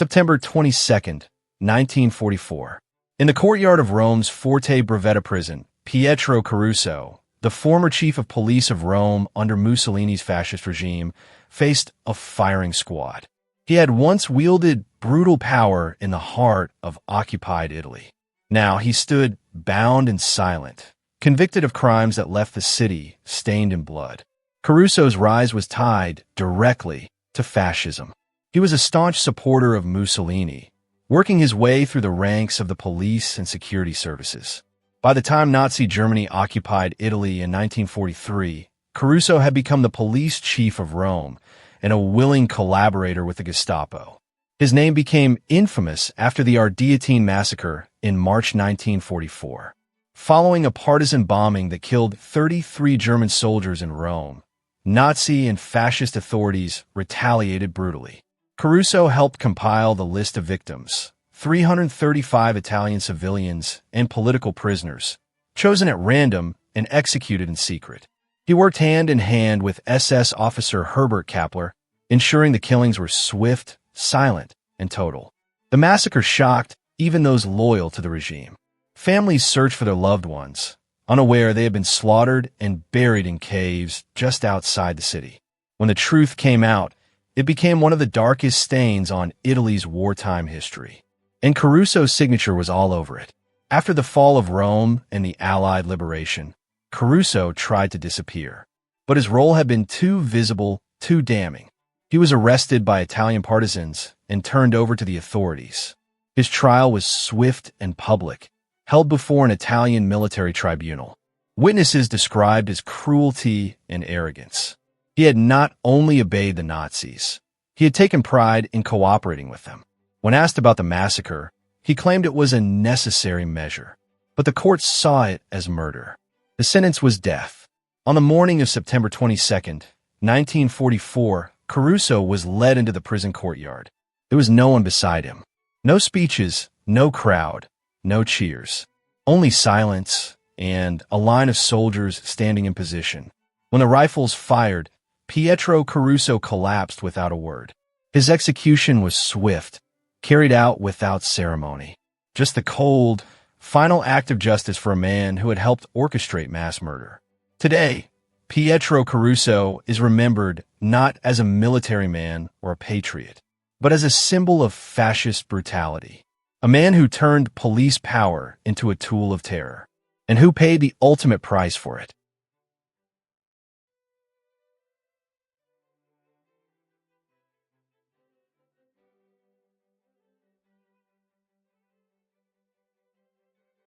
September 22nd, 1944. In the courtyard of Rome's Forte Brevetta prison, Pietro Caruso, the former chief of police of Rome under Mussolini's fascist regime, faced a firing squad. He had once wielded brutal power in the heart of occupied Italy. Now he stood bound and silent, convicted of crimes that left the city stained in blood. Caruso's rise was tied directly to fascism. He was a staunch supporter of Mussolini, working his way through the ranks of the police and security services. By the time Nazi Germany occupied Italy in 1943, Caruso had become the police chief of Rome and a willing collaborator with the Gestapo. His name became infamous after the Ardeatine Massacre in March 1944. Following a partisan bombing that killed 33 German soldiers in Rome, Nazi and fascist authorities retaliated brutally. Caruso helped compile the list of victims, 335 Italian civilians and political prisoners, chosen at random and executed in secret. He worked hand in hand with SS officer Herbert Kappler, ensuring the killings were swift, silent, and total. The massacre shocked even those loyal to the regime. Families searched for their loved ones, unaware they had been slaughtered and buried in caves just outside the city. When the truth came out, it became one of the darkest stains on Italy's wartime history. And Caruso's signature was all over it. After the fall of Rome and the Allied liberation, Caruso tried to disappear. But his role had been too visible, too damning. He was arrested by Italian partisans and turned over to the authorities. His trial was swift and public, held before an Italian military tribunal. Witnesses described his cruelty and arrogance. He had not only obeyed the Nazis, he had taken pride in cooperating with them. When asked about the massacre, he claimed it was a necessary measure, but the court saw it as murder. The sentence was death. On the morning of September 22nd, 1944, Caruso was led into the prison courtyard. There was no one beside him. No speeches, no crowd, no cheers. Only silence and a line of soldiers standing in position. When the rifles fired, Pietro Caruso collapsed without a word. His execution was swift, carried out without ceremony. Just the cold, final act of justice for a man who had helped orchestrate mass murder. Today, Pietro Caruso is remembered not as a military man or a patriot, but as a symbol of fascist brutality. A man who turned police power into a tool of terror, and who paid the ultimate price for it.